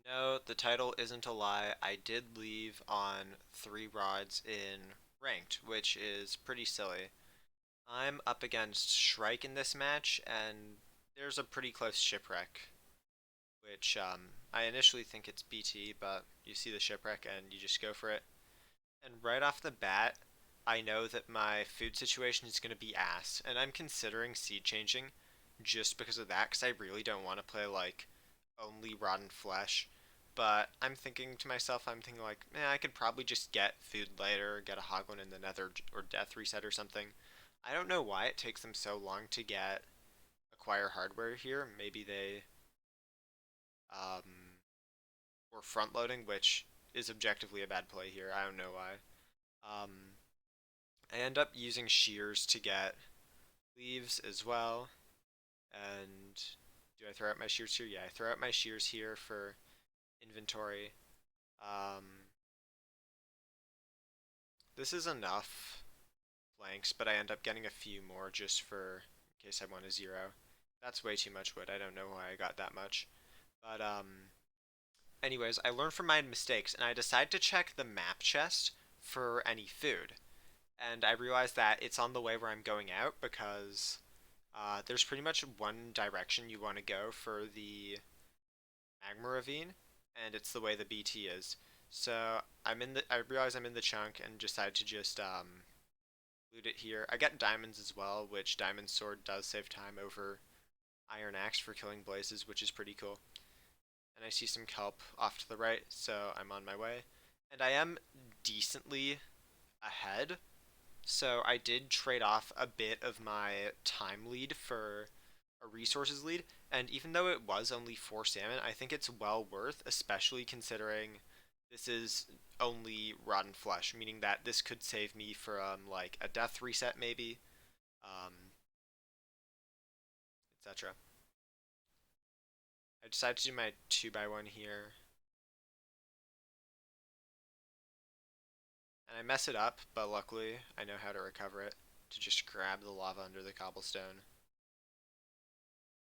No, the title isn't a lie. I did leave on 3 rods in ranked, which is pretty silly. I'm up against Shrike in this match, and there's a pretty close shipwreck, which I initially think it's BT, but you see the shipwreck and you just go for it. And right off the bat, I know that my food situation is going to be ass, and I'm considering seed changing just because of that, because I really don't want to play like only rotten flesh. But I'm thinking to myself, I'm thinking like, I could probably just get food later, get a Hoglin in the Nether or Death Reset or something. I don't know why it takes them so long to get acquire hardware here. Maybe they were front loading, which is objectively a bad play here. I don't know why. Um, I end up using shears to get leaves as well. And do I throw out my shears here? Yeah, I throw out my shears here for inventory. Um, this is enough blanks, but I end up getting a few more just for in case I want a zero. That's way too much wood. I don't know why I got that much. But anyways, I learned from my mistakes and I decide to check the map chest for any food. And I realize that it's on the way where I'm going out because there's pretty much one direction you want to go for the magma ravine, and it's the way the BT is. So I realize I'm in the chunk and decide to just loot it here. I get diamonds as well, which diamond sword does save time over iron axe for killing blazes, which is pretty cool. And I see some kelp off to the right, so I'm on my way. And I am decently ahead, so I did trade off a bit of my time lead for a resources lead, and even though it was only 4 salmon, I think it's well worth, especially considering this is only rotten flesh, meaning that this could save me from like a death reset maybe, um, etc. I decided to do my 2x1 here, and I mess it up, but luckily I know how to recover it, to just grab the lava under the cobblestone.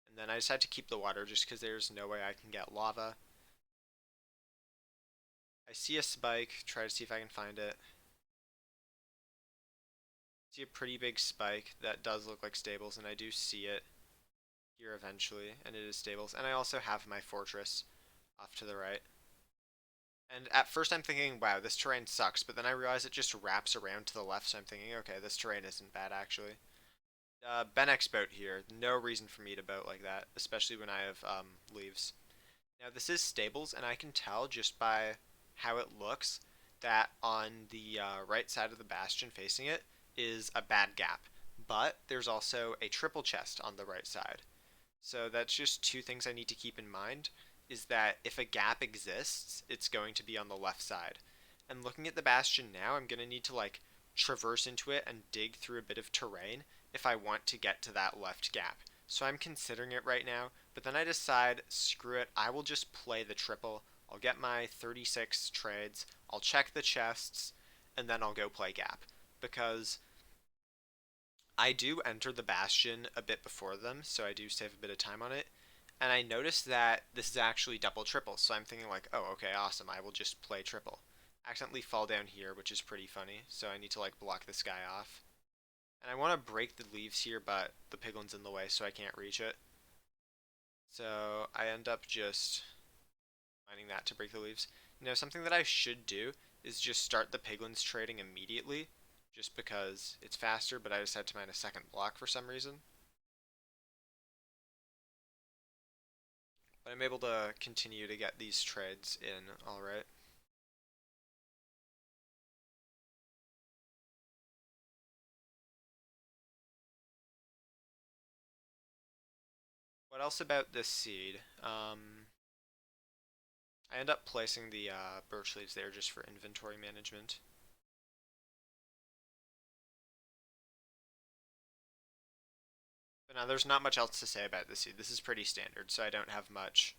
And then I decide to keep the water just because there's no way I can get lava. I see a spike, try to see if I can find it. See a pretty big spike that does look like stables, and I do see it here eventually, and it is stables. And I also have my fortress off to the right. And at first I'm thinking, wow, this terrain sucks, but then I realize it just wraps around to the left, so I'm thinking, okay, this terrain isn't bad actually. Benex boat here. No reason for me to boat like that, especially when I have leaves. Now this is stables, and I can tell just by how it looks that on the right side of the bastion facing it is a bad gap. But there's also a triple chest on the right side. So that's just two things I need to keep in mind, is that if a gap exists, it's going to be on the left side. And looking at the bastion now, I'm going to need to like traverse into it and dig through a bit of terrain if I want to get to that left gap. So I'm considering it right now, but then I decide, screw it, I will just play the triple. I'll get my 36 trades, I'll check the chests, and then I'll go play gap. Because I do enter the Bastion a bit before them, so I do save a bit of time on it. And I noticed that this is actually double triple, so I'm thinking like, oh, okay, awesome, I will just play triple. Accidentally fall down here, which is pretty funny, so I need to like block this guy off. And I want to break the leaves here, but the piglin's in the way, so I can't reach it. So I end up just mining that to break the leaves. Something that I should do is just start the piglins trading immediately, just because it's faster, but I decided to mine a second block for some reason. But I'm able to continue to get these trades in alright. What else about this seed? I end up placing the birch leaves there just for inventory management. But now there's not much else to say about this seed. This is pretty standard, so I don't have much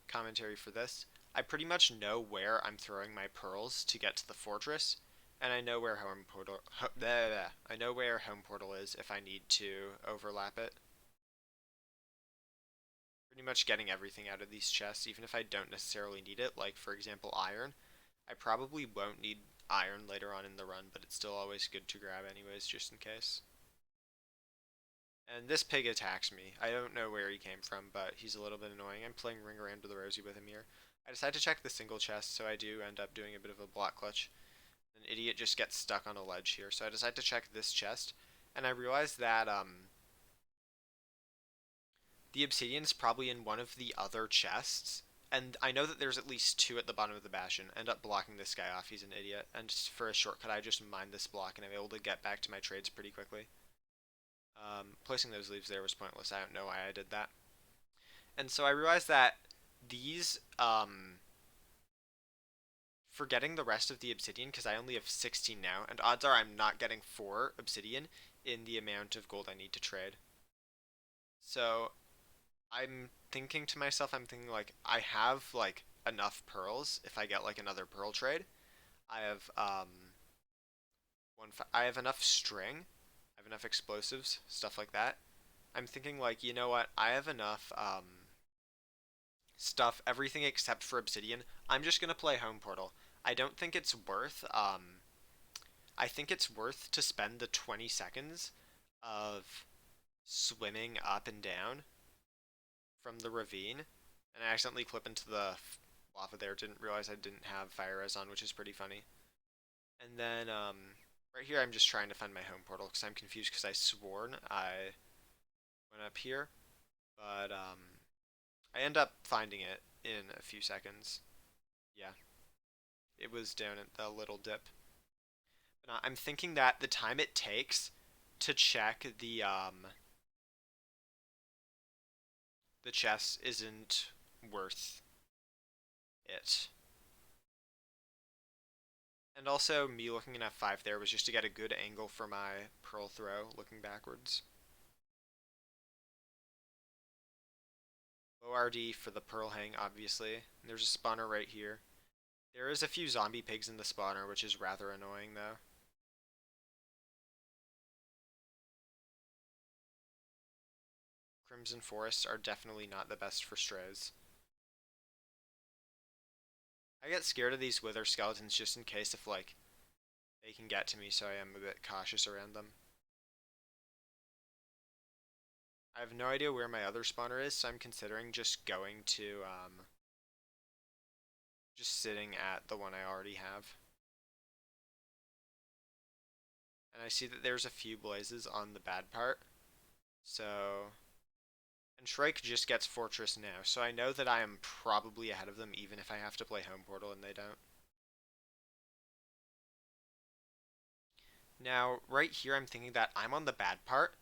commentary for this. I pretty much know where I'm throwing my pearls to get to the fortress, and I know where I know where home portal is if I need to overlap it. pretty much getting everything out of these chests, even if I don't necessarily need it, like for example iron. I probably won't need iron later on in the run, but it's still always good to grab anyways, just in case. And this pig attacks me. I don't know where he came from, but he's a little bit annoying. I'm playing Ring Around to the Rosie with him here. I decide to check the single chest, so I do end up doing a bit of a block clutch. An idiot just gets stuck on a ledge here, so I decide to check this chest, and I realize that the obsidian's probably in one of the other chests, and I know that there's at least two at the bottom of the bastion. End up blocking this guy off, he's an idiot, and just for a shortcut I just mine this block, and I'm able to get back to my trades pretty quickly. Placing those leaves there was pointless, I don't know why I did that. And so I realized that these, for getting the rest of the obsidian, because I only have 16 now, and odds are I'm not getting 4 obsidian in the amount of gold I need to trade. So I'm thinking to myself, I'm thinking like I have like enough pearls if I get like another pearl trade. I have I have enough string, I have enough explosives, stuff like that. I'm thinking like, you know what? I have enough stuff, everything except for obsidian. I'm just gonna play home portal. I don't think it's worth I think it's worth to spend the 20 seconds of swimming up and down from the ravine, and I accidentally clip into the lava there. Didn't realize I didn't have fire res on, which is pretty funny. And then right here, I'm just trying to find my home portal because I'm confused because I sworn I went up here, but I end up finding it in a few seconds. Yeah, it was down at the little dip. But I'm thinking that the time it takes to check the chest isn't worth it. And also, me looking in F5 there was just to get a good angle for my pearl throw, looking backwards. Low RD for the pearl hang, obviously. And there's a spawner right here. There is a few zombie pigs in the spawner, which is rather annoying, though. Crimson forests are definitely not the best for strays. I get scared of these wither skeletons just in case if, like, they can get to me, so I am a bit cautious around them. I have no idea where my other spawner is, so I'm considering just going to, just sitting at the one I already have. And I see that there's a few blazes on the bad part, so... And Shrike just gets Fortress now, so I know that I am probably ahead of them even if I have to play Home Portal and they don't. Now, right here I'm thinking that I'm on the bad part.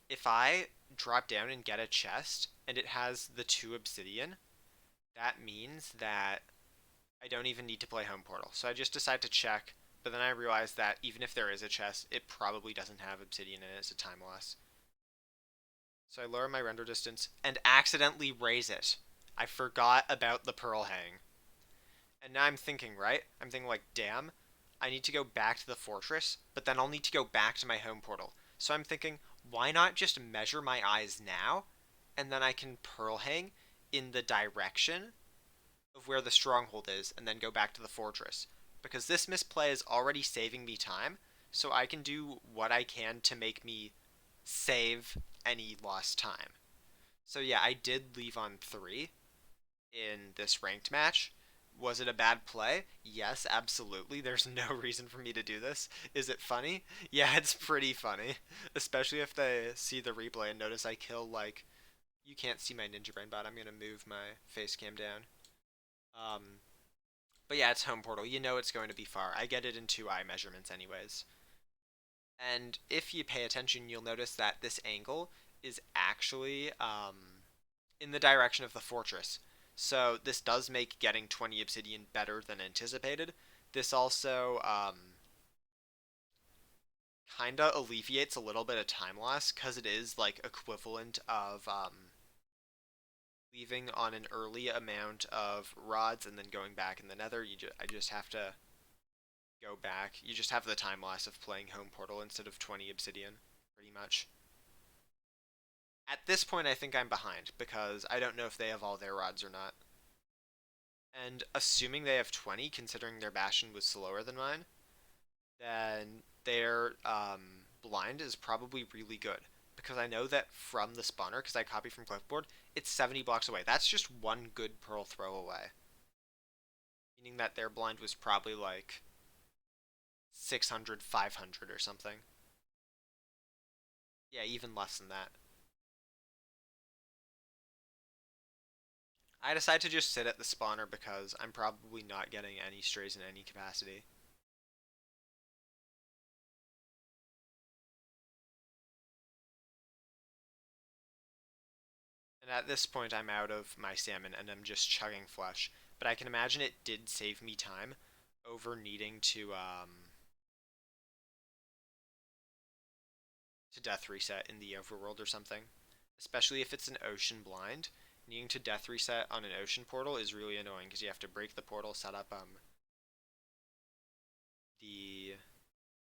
If I drop down and get a chest, and it has the 2 obsidian, that means that I don't even need to play Home Portal. So I just decide to check, but then I realize that even if there is a chest, it probably doesn't have obsidian in it, it's a time loss. So I lower my render distance and accidentally raise it. I forgot about the pearl hang. And now I'm thinking, right? I'm thinking like, damn, I need to go back to the fortress, but then I'll need to go back to my home portal. So I'm thinking, why not just measure my eyes now, and then I can pearl hang in the direction of where the stronghold is, and then go back to the fortress. Because this misplay is already saving me time, so I can do what I can to make me save any lost time. So yeah, I did leave on 3 in this ranked match. Was it a bad play? Yes, absolutely. There's no reason for me to do this. Is it funny? Yeah, it's pretty funny. Especially if they see the replay and notice I kill, like, you can't see my ninja brain bot. I'm going to move my face cam down. Um, but yeah, it's home portal. You know it's going to be far. I get it in 2 eye measurements anyways. And if you pay attention, you'll notice that this angle is actually in the direction of the fortress. So this does make getting 20 obsidian better than anticipated. This also kind of alleviates a little bit of time loss because it is like equivalent of leaving on an early amount of rods and then going back in the nether. I just have to go back. You just have the time loss of playing home portal instead of 20 obsidian, pretty much. At this point, I think I'm behind because I don't know if they have all their rods or not. And assuming they have 20, considering their Bastion was slower than mine, then their blind is probably really good. Because I know that from the spawner, because I copy from clipboard, it's 70 blocks away. That's just one good pearl throw away. Meaning that their blind was probably like 600, 500 or something. Yeah, even less than that. I decide to just sit at the spawner because I'm probably not getting any strays in any capacity. And at this point, I'm out of my salmon and I'm just chugging flesh. But I can imagine it did save me time over needing to death reset in the overworld or something. Especially if it's an ocean blind. Needing to death reset on an ocean portal is really annoying because you have to break the portal, set up the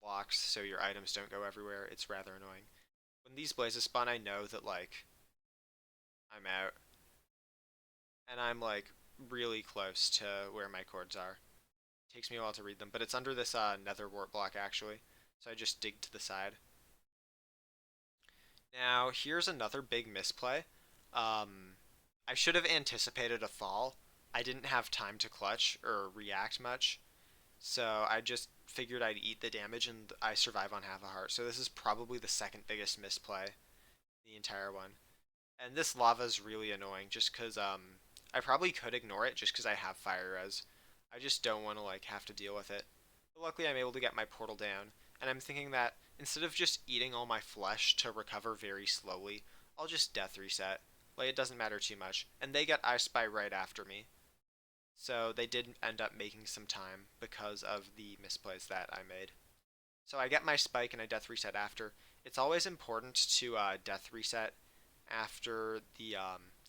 blocks so your items don't go everywhere. It's rather annoying. When these blazes spawn, I know that like I'm out and I'm like really close to where my cords are. It takes me a while to read them, but it's under this nether wart block actually. So I just dig to the side. Now here's another big misplay. Um, I should have anticipated a fall. I didn't have time to clutch or react much, so I just figured I'd eat the damage and I survive on half a heart. So this is probably the second biggest misplay, the entire one. And this lava is really annoying just because I probably could ignore it just because I have fire res. I just don't want to like have to deal with it. But luckily I'm able to get my portal down, and I'm thinking that instead of just eating all my flesh to recover very slowly, I'll just death reset. Like it doesn't matter too much. And they get I Spy right after me. So they did end up making some time because of the misplays that I made. So I get my spike and I death reset after. It's always important to death reset after the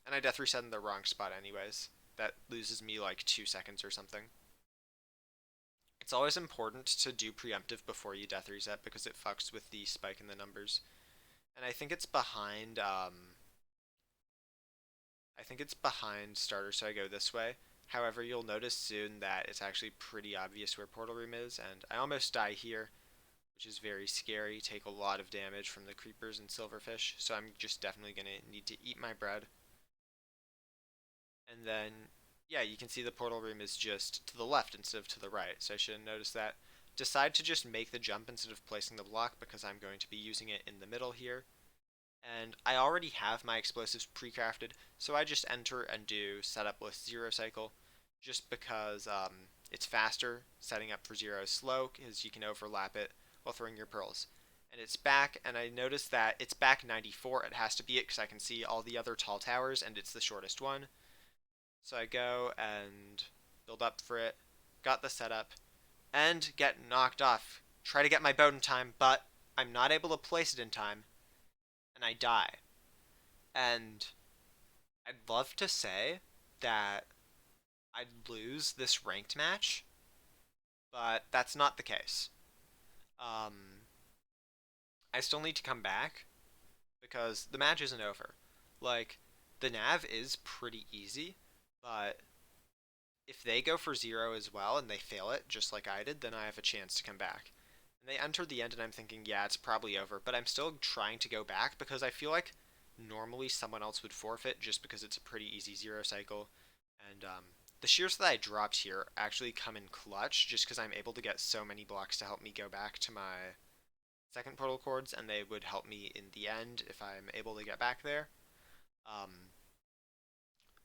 and I death reset in the wrong spot anyways. That loses me like 2 seconds or something. It's always important to do preemptive before you death reset because it fucks with the spike in the numbers. And I think it's behind starter, so I go this way. However, you'll notice soon that it's actually pretty obvious where Portal Room is, and I almost die here, which is very scary. Take a lot of damage from the creepers and silverfish, so I'm just definitely gonna need to eat my bread. And then, yeah, you can see the portal room is just to the left instead of to the right, so I should have noticed that. Decide to just make the jump instead of placing the block because I'm going to be using it in the middle here. And I already have my explosives pre-crafted, so I just enter and do setup with zero cycle, just because it's faster. Setting up for zero is slow because you can overlap it while throwing your pearls. And it's back, and I noticed that it's back 94. It has to be it because I can see all the other tall towers, and it's the shortest one. So I go and build up for it, got the setup, and get knocked off. Try to get my boat in time, but I'm not able to place it in time, and I die. And I'd love to say that I'd lose this ranked match, but that's not the case. Um, I still need to come back because the match isn't over. Like, the nav is pretty easy, but if they go for zero as well and they fail it just like I did, then I have a chance to come back. And they enter the end and I'm thinking, yeah, it's probably over, but I'm still trying to go back because I feel like normally someone else would forfeit just because it's a pretty easy zero cycle. And the shears that I dropped here actually come in clutch just because I'm able to get so many blocks to help me go back to my second portal cords, and they would help me in the end if I'm able to get back there. Um,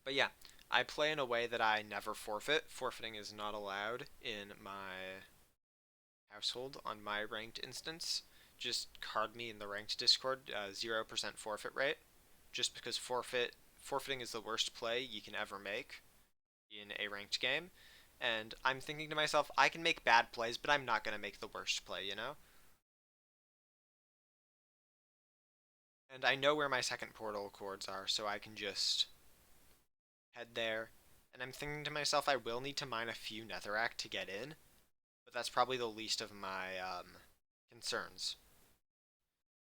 but yeah, I play in a way that I never forfeit. Forfeiting is not allowed in my household on my ranked instance. Just card me in the ranked Discord, 0% forfeit rate. Just because forfeiting is the worst play you can ever make in a ranked game. And I'm thinking to myself, I can make bad plays, but I'm not going to make the worst play, you know? And I know where my second portal cords are, so I can just head there. And I'm thinking to myself, I will need to mine a few netherrack to get in, but that's probably the least of my concerns.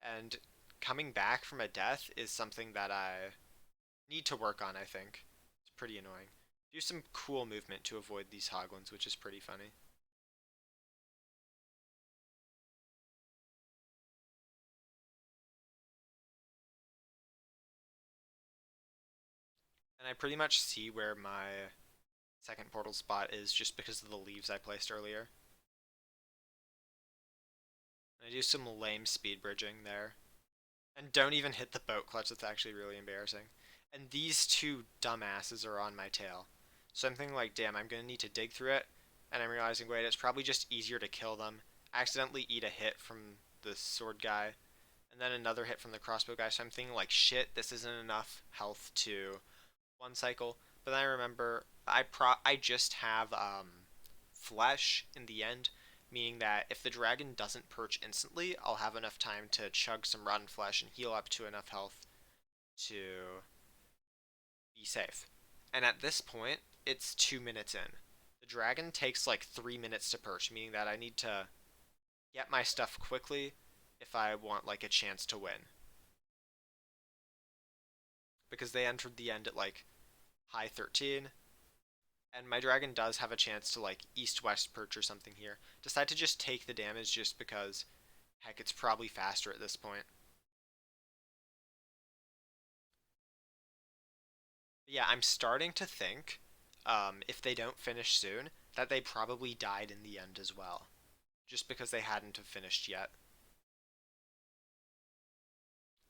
And coming back from a death is something that I need to work on, I think. It's pretty annoying. Do some cool movement to avoid these hoglins, which is pretty funny. And I pretty much see where my second portal spot is just because of the leaves I placed earlier. And I do some lame speed bridging there. And don't even hit the boat clutch, that's actually really embarrassing. And these two dumbasses are on my tail. So I'm thinking like, damn, I'm gonna need to dig through it. And I'm realizing, wait, it's probably just easier to kill them. Accidentally eat a hit from the sword guy. And then another hit from the crossbow guy. So I'm thinking like, shit, this isn't enough health to one cycle. But then I remember I just have flesh in the end, meaning that if the dragon doesn't perch instantly, I'll have enough time to chug some rotten flesh and heal up to enough health to be safe. And at this point, it's 2 minutes in. The dragon takes like 3 minutes to perch, meaning that I need to get my stuff quickly if I want like a chance to win. Because they entered the end at like high 13, and my dragon does have a chance to like east-west perch or something here. Decide to just take the damage just because, heck, it's probably faster at this point. But yeah, I'm starting to think, if they don't finish soon, that they probably died in the end as well, just because they hadn't have finished yet.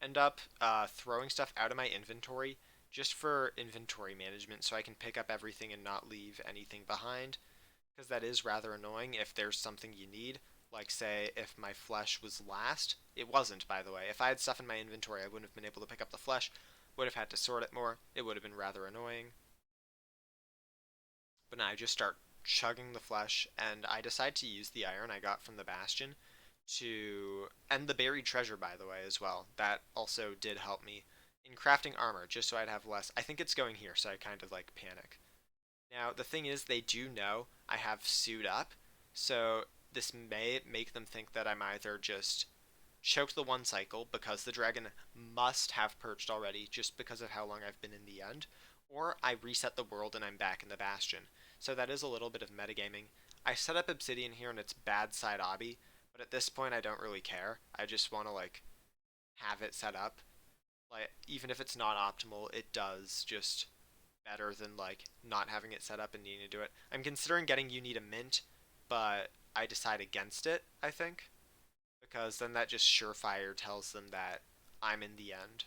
End up throwing stuff out of my inventory just for inventory management so I can pick up everything and not leave anything behind, because that is rather annoying if there's something you need. Like, say, if my flesh was last. It wasn't, by the way. If I had stuff in my inventory, I wouldn't have been able to pick up the flesh. Would have had to sort it more. It would have been rather annoying. But now I just start chugging the flesh, and I decide to use the iron I got from the Bastion to. And the buried treasure, by the way, as well. That also did help me in crafting armor, just so I'd have less. I think it's going here, so I kind of like panic. Now, the thing is, they do know I have suit up, so this may make them think that I'm either just choked the one cycle because the dragon must have perched already just because of how long I've been in the end, or I reset the world and I'm back in the Bastion. So that is a little bit of metagaming. I set up Obsidian here and it's bad side obby, but at this point I don't really care. I just want to like have it set up. Like even if it's not optimal, it does just better than like not having it set up and needing to do it. I'm considering getting You Need a Mint, but I decide against it, I think, because then that just surefire tells them that I'm in the end.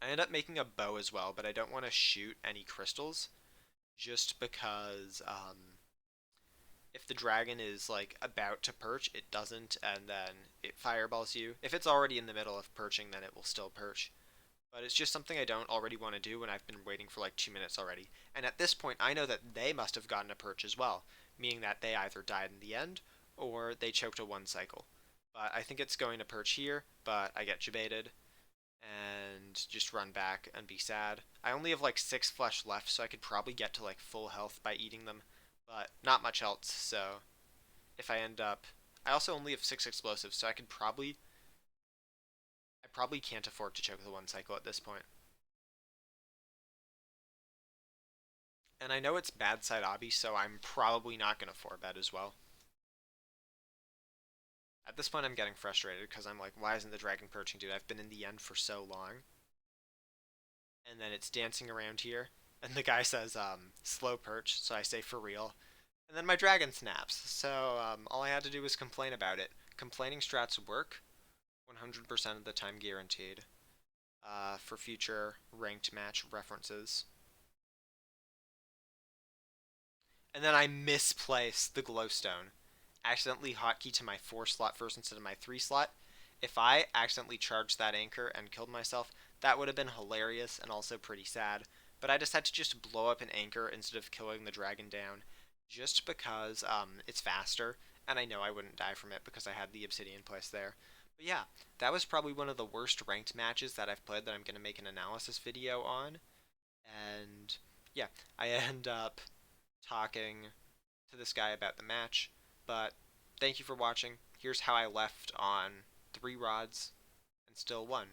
I end up making a bow as well, but I don't want to shoot any crystals just because if the dragon is like about to perch, it doesn't, and then it fireballs you. If it's already in the middle of perching, then it will still perch. But it's just something I don't already want to do when I've been waiting for like 2 minutes already. And at this point, I know that they must have gotten a perch as well, meaning that they either died in the end or they choked a one cycle. But I think it's going to perch here, but I get jebaited and just run back and be sad. I only have like 6 flesh left, so I could probably get to like full health by eating them, but not much else, so if I end up. I also only have 6 explosives, so I probably can't afford to choke the one cycle at this point. And I know it's bad side obby, so I'm probably not going to 4-bet as well. At this point, I'm getting frustrated because I'm like, why isn't the dragon perching, dude? I've been in the end for so long. And then it's dancing around here. And the guy says, slow perch, so I say for real. And then my dragon snaps. So all I had to do was complain about it. Complaining strats work 100% of the time guaranteed for future ranked match references. And then I misplace the glowstone. Accidentally hotkey to my 4 slot first instead of my 3 slot. If I accidentally charged that anchor and killed myself, that would have been hilarious and also pretty sad. But I decided to just blow up an anchor instead of killing the dragon down, just because it's faster, and I know I wouldn't die from it because I had the obsidian placed there. But yeah, that was probably one of the worst ranked matches that I've played that I'm going to make an analysis video on. And yeah, I end up talking to this guy about the match. But thank you for watching. Here's how I left on 3 rods and still won.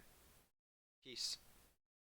Peace.